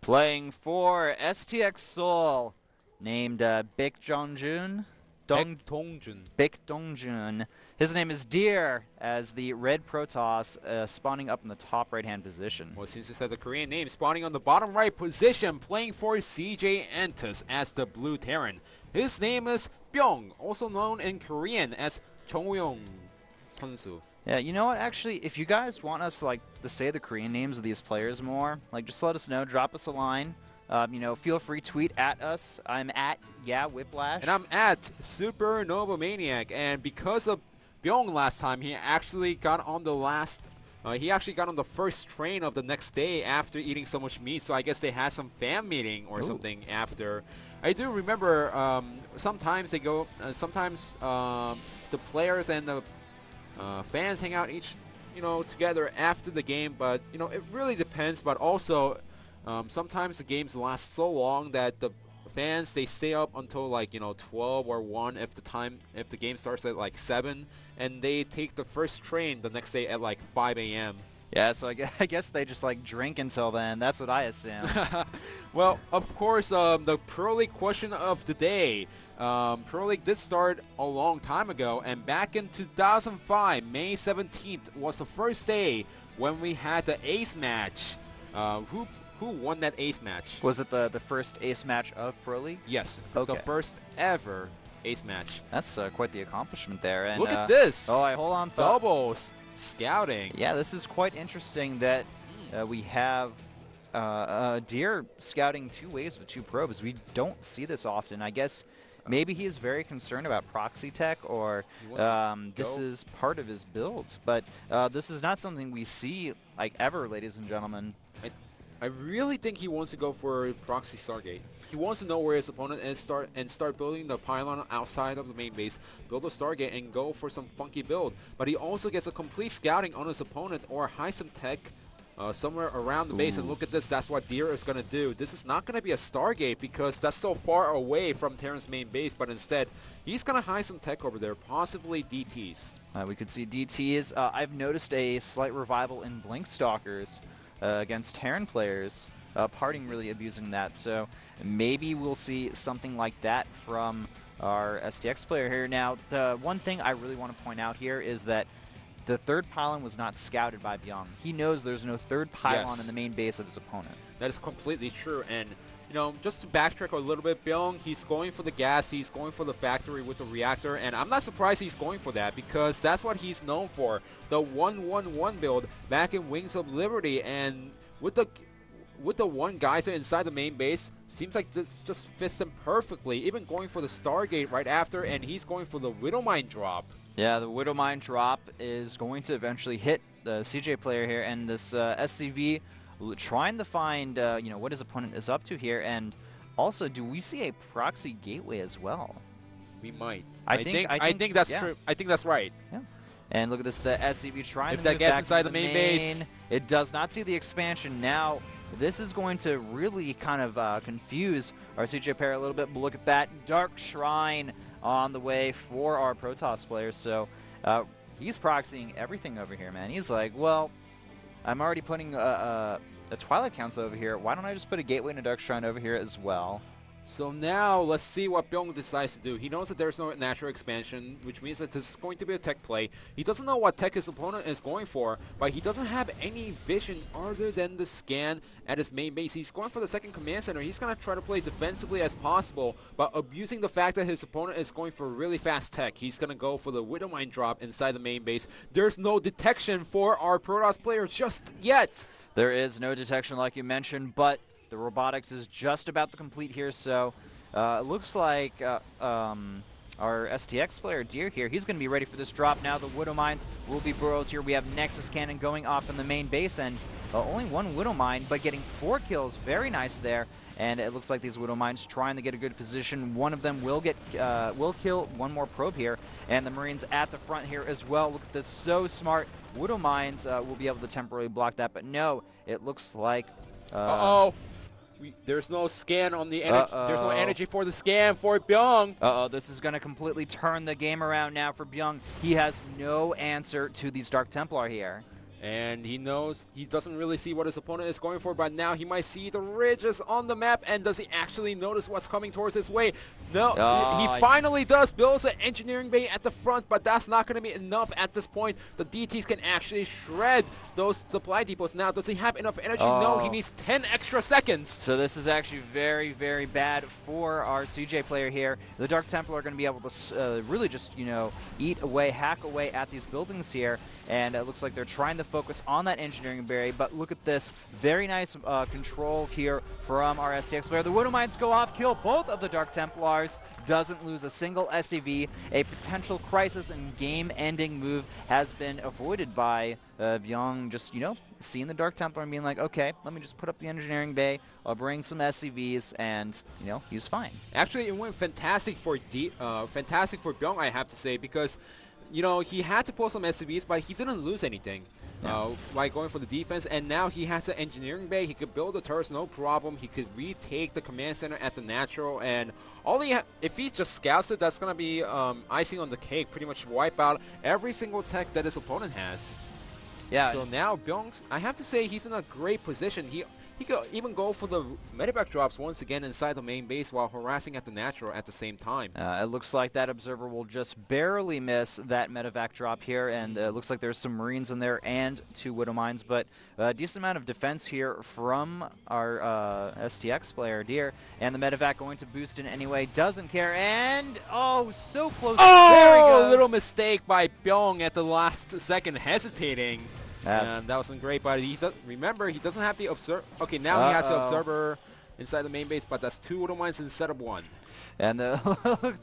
Playing for STX Seoul, named Bbyong. Bbyong. His name is Deer, as the red Protoss spawning up in the top right-hand position. Well, since you said the Korean name, spawning on the bottom right position, playing for CJ Antus as the Blue Terran. His name is Bbyong, also known in Korean as Chongyong Sunsu. Yeah, you know what? Actually, if you guys want us to say the Korean names of these players more, just let us know. Drop us a line. Feel free, tweet at us. I'm at Whiplash, and I'm at Supernova Maniac. And because of Bbyong last time, he actually got on the first train of the next day after eating so much meat. So I guess they had some fan meeting or something after. I do remember sometimes they go. Sometimes the players and the fans hang out together after the game, but it really depends. But also, sometimes the games last so long that the fans, they stay up until 12 or 1 if the game starts at 7, and they take the first train the next day at 5 a.m. Yeah, so I guess they just drink until then. That's what I assume. Well, of course, the Pro League question of the day. Pro League did start a long time ago, and back in 2005, May 17th was the first day when we had the ace match. Who won that ace match? Was it the first ace match of Pro League? Yes, okay. The first ever ace match. That's quite the accomplishment there. And look at this! Oh, hold on. Double scouting. Yeah, this is quite interesting that we have Deer scouting 2 ways with 2 probes. We don't see this often. I guess maybe he is very concerned about proxy tech, or this is part of his build. But this is not something we see ever, ladies and gentlemen. I really think he wants to go for proxy Stargate. He wants to know where his opponent is, start building the pylon outside of the main base, build a Stargate, and go for some funky build. But he also gets a complete scouting on his opponent or hide some tech somewhere around the base. And look at this, that's what Deer is going to do. This is not going to be a Stargate because that's so far away from Terran's main base, but instead, he's going to hide some tech over there, possibly DTs. We could see DTs. I've noticed a slight revival in Blink Stalkers against Terran players. Parting really abusing that, so maybe we'll see something like that from our STX player here. Now, the one thing I really want to point out here is that the third pylon was not scouted by Bbyong. He knows there's no third pylon in the main base of his opponent. That is completely true, and just to backtrack a little bit, Bbyong, he's going for the gas, he's going for the factory with the reactor, and I'm not surprised he's going for that because that's what he's known for. The 1-1-1 build back in Wings of Liberty, and with the one geyser inside the main base, seems like this just fits him perfectly. Even going for the Stargate right after, and he's going for the Widowmine drop. Yeah, the Widowmine drop is going to eventually hit the CJ player here, and this SCV trying to find what his opponent is up to here. And also, do we see a proxy gateway as well? We might. I think that's true. I think that's right. Yeah. And look at this, the SCV trying to move move back inside the main base. It does not see the expansion. Now, this is going to really kind of confuse our CJ player a little bit. But look at that Dark Shrine on the way for our Protoss players. So he's proxying everything over here, man. He's like, well, I'm already putting a Twilight Council over here. Why don't I just put a Gateway and a Dark Shrine over here as well? So now, let's see what Bbyong decides to do. He knows that there's no natural expansion, which means that this is going to be a tech play. He doesn't know what tech his opponent is going for, but he doesn't have any vision other than the scan at his main base. He's going for the second command center. He's going to try to play defensively as possible, but abusing the fact that his opponent is going for really fast tech. He's going to go for the Widowmine drop inside the main base. There's no detection for our Protoss player just yet. There is no detection like you mentioned, but the robotics is just about to complete here, so it looks like our STX player, Deer, here, he's going to be ready for this drop now. The Widow Mines will be burrowed here. We have Nexus Cannon going off in the main base, and only one Widow Mine, but getting 4 kills. Very nice there. And it looks like these Widow Mines trying to get a good position. One of them will kill one more probe here, and the Marines at the front here as well. Look at this, so smart. Widow Mines will be able to temporarily block that, but no, it looks like... There's no scan on the energy. There's no energy for the scan for Bbyong. This is going to completely turn the game around now for Bbyong. He has no answer to these Dark Templar here. And he knows he doesn't really see what his opponent is going for, but now he might see the ridges on the map. And does he actually notice what's coming towards his way? No, he finally does. Builds an engineering bay at the front, but that's not going to be enough at this point. The DTs can actually shred those supply depots. Now, does he have enough energy? No, he needs 10 extra seconds. So this is actually very, very bad for our CJ player here. The Dark Templar are going to be able to really just, you know, eat away, hack away at these buildings here. And it looks like they're trying to focus on that engineering barrier, but look at this. Very nice control here from our STX player. The Widow Mines go off, kill both of the Dark Templars, doesn't lose a single SCV. A potential crisis and game-ending move has been avoided by Bbyong, just, you know, seeing the Dark Templar and being like, okay, let me just put up the engineering bay, I'll bring some SCVs, and, you know, he's fine. Actually, it went fantastic for Bbyong, I have to say, because, you know, he had to pull some SCVs, but he didn't lose anything by going for the defense. And now he has the engineering bay. He could build the turrets, no problem. He could retake the command center at the natural. And if he just scouts it, that's going to be icing on the cake. Pretty much wipe out every single tech that his opponent has. Yeah. So now Bbyong, I have to say, he's in a great position. He could even go for the medevac drops once again inside the main base while harassing at the natural at the same time. It looks like that Observer will just barely miss that medevac drop here, and it looks like there's some Marines in there and 2 Widow Mines, but a decent amount of defense here from our STX player, Deer, and the medevac going to boost in anyway, doesn't care, and oh, so close. There he goes. A little mistake by Bbyong at the last second, hesitating. And that wasn't great, but remember, he doesn't have the Observer. Okay, now he has the Observer inside the main base, but that's 2 Widow Mines instead of 1. And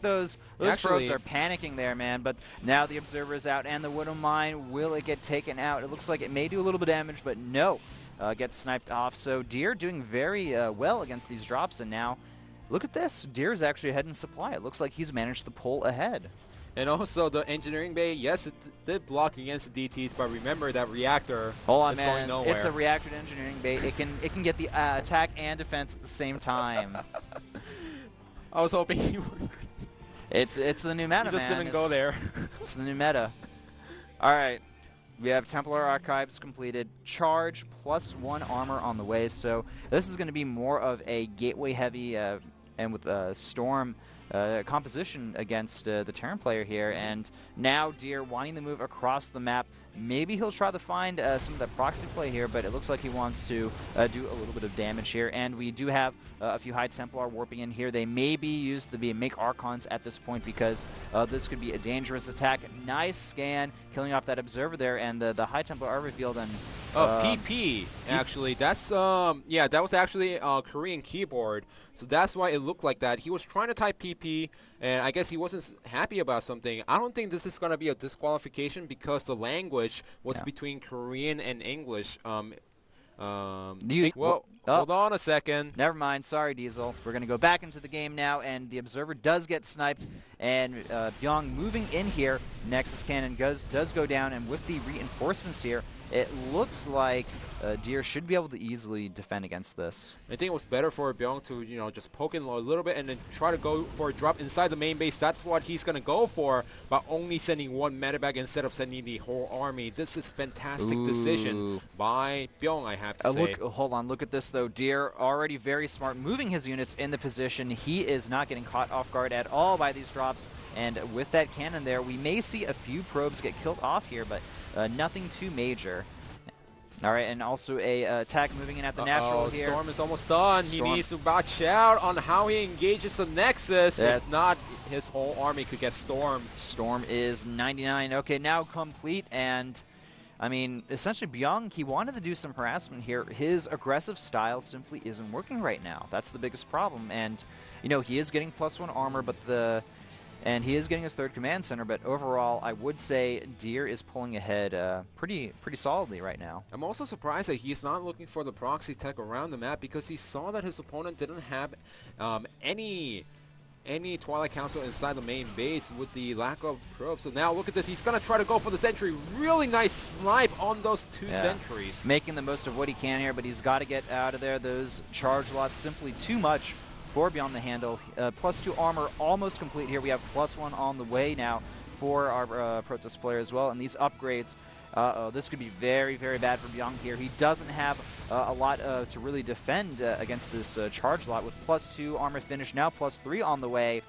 those probes are panicking there, man. But now the Observer is out, and the Widow Mine, will it get taken out? It looks like it may do a little bit of damage, but no. Gets sniped off. So Deer doing very well against these drops, and now look at this. Deer's actually ahead in supply. It looks like he's managed to pull ahead. And also the engineering bay, yes, it did block against the DTs, but remember that reactor is going nowhere. It's a reactor engineering bay. It can get the attack and defense at the same time. I was hoping you would. It's the new meta, man. Just didn't go there. It's the new meta. All right. We have Templar Archives completed. Charge +1 armor on the way. So this is going to be more of a gateway heavy and with Storm composition against the Terran player here. And now Deer wanting to move across the map. Maybe he'll try to find some of that proxy play here, but it looks like he wants to do a little bit of damage here. And we do have a few High Templar warping in here. They may be used to make Archons at this point because this could be a dangerous attack. Nice scan, killing off that Observer there, and the High Templar are revealed. And PP, actually. That's, yeah, that was actually a Korean keyboard. So that's why it looked like that. He was trying to type PP, and I guess he wasn't happy about something. I don't think this is going to be a disqualification because the language was between Korean and English. Well, hold on a second. Never mind. Sorry, Diesel. We're going to go back into the game now, and the Observer does get sniped, and Bbyong moving in here. Nexus Cannon does go down, and with the reinforcements here, it looks like Deer should be able to easily defend against this. I think it was better for Bbyong to, you know, just poke in a little bit and then try to go for a drop inside the main base. That's what he's going to go for, but only sending 1 medevac instead of sending the whole army. This is fantastic decision by Bbyong, I have to say. Hold on, look at this though. Deer already very smart, moving his units in the position. He is not getting caught off guard at all by these drops, and with that cannon there, we may see a few probes get killed off here, but nothing too major. All right, and also a attack moving in at the natural here. Storm is almost done. He needs to watch out on how he engages the Nexus. If not, his whole army could get stormed. Storm is 99. Okay, now complete. And, I mean, essentially, Bbyong, he wanted to do some harassment here. His aggressive style simply isn't working right now. That's the biggest problem. And, you know, he is getting +1 armor, but and he is getting his 3rd command center, but overall, I would say Deer is pulling ahead pretty solidly right now. I'm also surprised that he's not looking for the proxy tech around the map because he saw that his opponent didn't have any Twilight Council inside the main base with the lack of probes. So now look at this. He's going to try to go for the sentry. Really nice snipe on those 2 sentries. Making the most of what he can here, but he's got to get out of there. Those charge lots simply too much for Beyond the Handle. +2 armor almost complete here. We have +1 on the way now for our Protoss player as well. And these upgrades Uh-oh, this could be very, very bad for Bbyong here. He doesn't have a lot to really defend against this charge lot with +2 armor finish, now +3 on the way.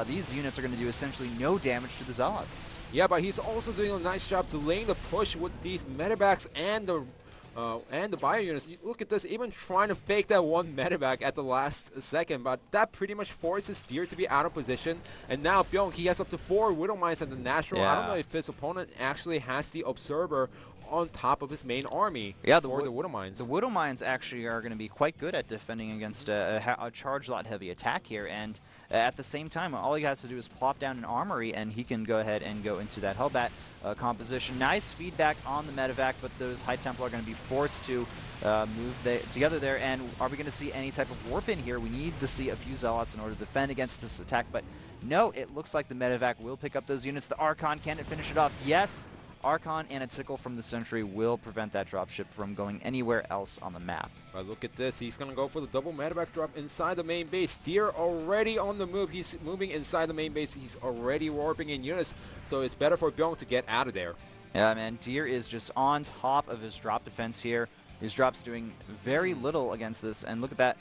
These units are going to do essentially no damage to the Zealots. Yeah, but he's also doing a nice job delaying the push with these medevacs and the bio units. Look at this, even trying to fake that one medevac at the last second, but that pretty much forces Deer to be out of position. And now Bbyong, he has up to 4 Widow Mines at the natural. Yeah. I don't know if his opponent actually has the Observer on top of his main army for the Widow Mines. The Widow Mines actually are going to be quite good at defending against a charge lot heavy attack here, and at the same time, all he has to do is plop down an armory, and he can go ahead and go into that Hellbat composition. Nice feedback on the medevac, but those High Templar are going to be forced to move together there. And are we going to see any type of warp in here? We need to see a few Zealots in order to defend against this attack, but no, it looks like the medevac will pick up those units. The Archon, can it finish it off? Yes. Archon and a Tickle from the Sentry will prevent that dropship from going anywhere else on the map. But look at this. He's going to go for the double medevac drop inside the main base. Deer already on the move. He's moving inside the main base. He's already warping in units, so it's better for Bbyong to get out of there. Yeah, man. Deer is just on top of his drop defense here. His drop's doing very little against this, and look at that.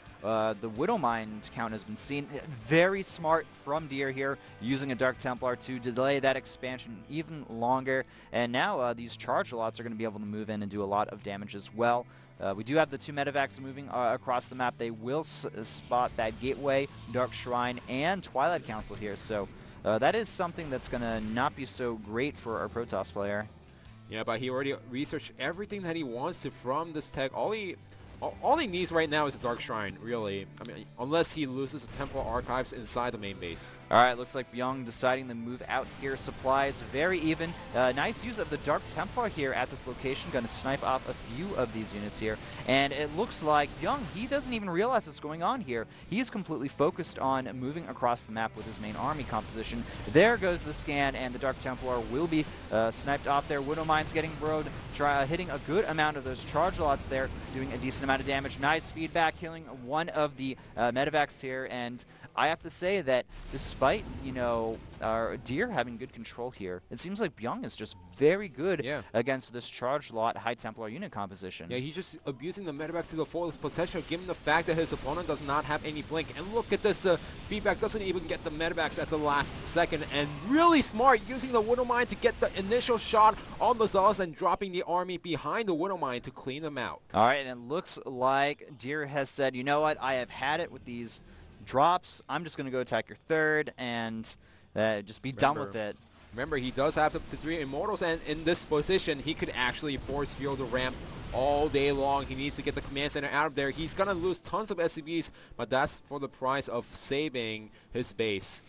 The Widow Mine count has been seen. Very smart from Deer here, using a Dark Templar to delay that expansion even longer. And now these charge lots are going to be able to move in and do a lot of damage as well. We do have the 2 medevacs moving across the map. They will spot that Gateway, Dark Shrine, and Twilight Council here. So that is something that's going to not be so great for our Protoss player. Yeah, but he already researched everything that he wants to from this tech. All he needs right now is a Dark Shrine, really. I mean, unless he loses the Templar Archives inside the main base. All right, looks like Bbyong deciding to move out here. Supplies very even. Nice use of the Dark Templar here at this location. Going to snipe off a few of these units here. And it looks like Bbyong, he doesn't even realize what's going on here. He's completely focused on moving across the map with his main army composition. There goes the scan, and the Dark Templar will be sniped off there. Widow Mine's getting burrowed, hitting a good amount of those charge lots there, doing a decent amount of damage. Nice feedback, killing one of the medevacs here. And I have to say that despite, you know, our Deer having good control here, it seems like Bbyong is just very good against this charge lot High Templar unit composition. Yeah, he's just abusing the medevac to the fullest potential, given the fact that his opponent does not have any blink. And look at this, the feedback doesn't even get the medevacs at the last second. And really smart, using the Widow Mine to get the initial shot on the Zealots and dropping the army behind the Widow Mine to clean them out. All right, and it looks like Deer has said, you know what, I have had it with these drops. I'm just going to go attack your third and just be done with it. Remember, he does have up to 3 Immortals, and in this position, he could actually force field the ramp all day long. He needs to get the command center out of there. He's going to lose tons of SCVs, but that's for the price of saving his base.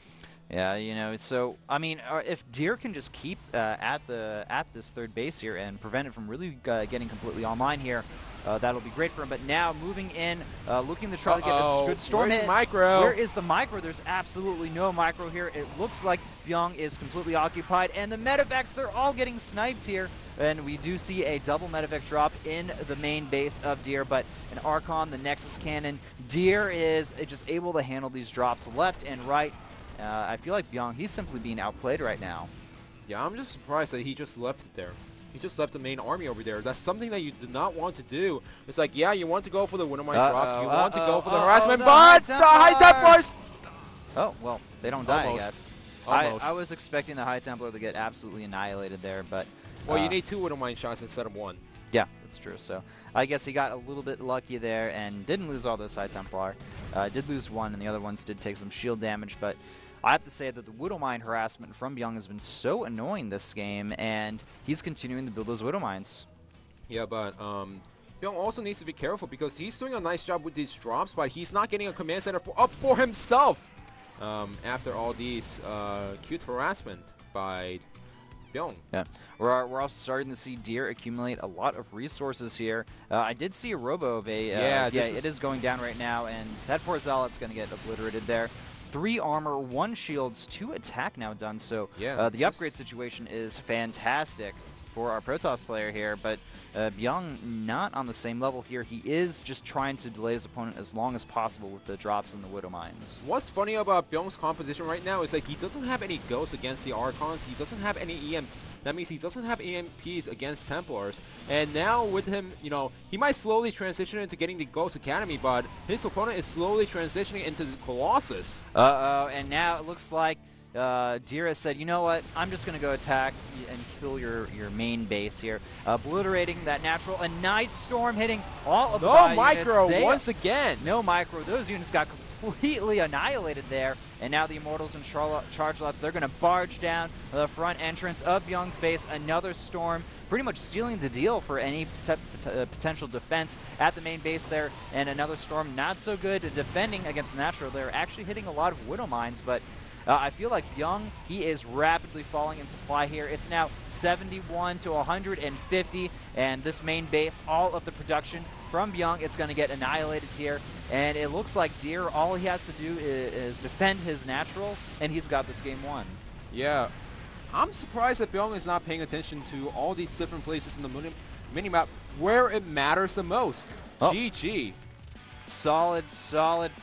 Yeah, you know, so, I mean, if Deer can just keep at this third base here and prevent it from really getting completely online here, that'll be great for him. But now moving in, looking to try to get a good storm hit. Micro? Where is the micro? There's absolutely no micro here. It looks like Bbyong is completely occupied, and the medevacs, they're all getting sniped here. And we do see a double medevac drop in the main base of Deer, but an Archon, the Nexus Cannon. Deer is just able to handle these drops left and right. I feel like Bbyong, he's simply being outplayed right now. Yeah, I'm just surprised that he just left it there. He just left the main army over there. That's something that you do not want to do. It's like, yeah, you want to go for the Widow Mine drops. You want to go for the harassment, but the High Templars... Oh, well, they don't die, Almost. I guess. Almost. I was expecting the High Templar to get absolutely annihilated there, but... Well, you need 2 Widow Mine shots instead of 1. Yeah, that's true. So I guess he got a little bit lucky there and didn't lose all those High Templar. Did lose 1, and the other ones did take some shield damage, but... I have to say that the Widow Mine harassment from Bbyong has been so annoying this game, and he's continuing to build those Widow Mines. Yeah, but Bbyong also needs to be careful because he's doing a nice job with these drops, but he's not getting a command center up for himself after all these cute harassment by Bbyong. Yeah, we're also starting to see Deer accumulate a lot of resources here. I did see a Robo Bay. It is going down right now, and that poor Zealot's going to get obliterated there. 3 armor, 1 shields, 2 attack now done. So the upgrade situation is fantastic for our Protoss player here, but Bbyong not on the same level here. He is just trying to delay his opponent as long as possible with the drops in the Widow Mines. What's funny about Bbyong's composition right now is that he doesn't have any ghosts against the Archons. He doesn't have any That means he doesn't have EMPs against Templars. And now with him, you know, he might slowly transition into getting the Ghost Academy, but his opponent is slowly transitioning into the Colossus. Uh-oh, and now it looks like Dira said, you know what, I'm just going to go attack and kill your main base here. Obliterating that natural. A nice storm hitting all of the micro once again. No micro. Those units got completely annihilated there. And now the Immortals and Charge Lots, they're going to barge down the front entrance of Bbyong's base. Another storm, pretty much sealing the deal for any potential defense at the main base there. And another storm not so good defending against the natural. They're actually hitting a lot of Widow Mines, but I feel like Bbyong, he is rapidly falling in supply here. It's now 71 to 150, and this main base, all of the production from Bbyong, it's going to get annihilated here. And it looks like Deer, all he has to do is defend his natural, and he's got this game won. Yeah. I'm surprised that Bbyong is not paying attention to all these different places in the minimap where it matters the most. Oh. GG. Solid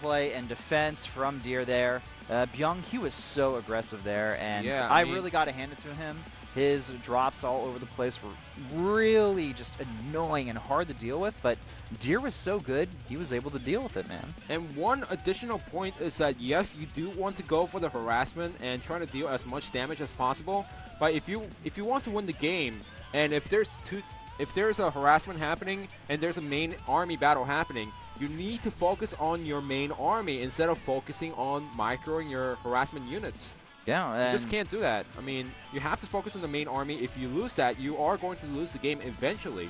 play and defense from Deer there. Bbyong, he was so aggressive there, and yeah, I really got to hand it to him. His drops all over the place were really just annoying and hard to deal with, but Deer was so good, he was able to deal with it, man. And one additional point is that, yes, you do want to go for the harassment and try to deal as much damage as possible, but if you want to win the game, and if there's a harassment happening and there's a main army battle happening, you need to focus on your main army instead of focusing on microing your harassment units. Yeah, you just can't do that. I mean, you have to focus on the main army. If you lose that, you are going to lose the game eventually.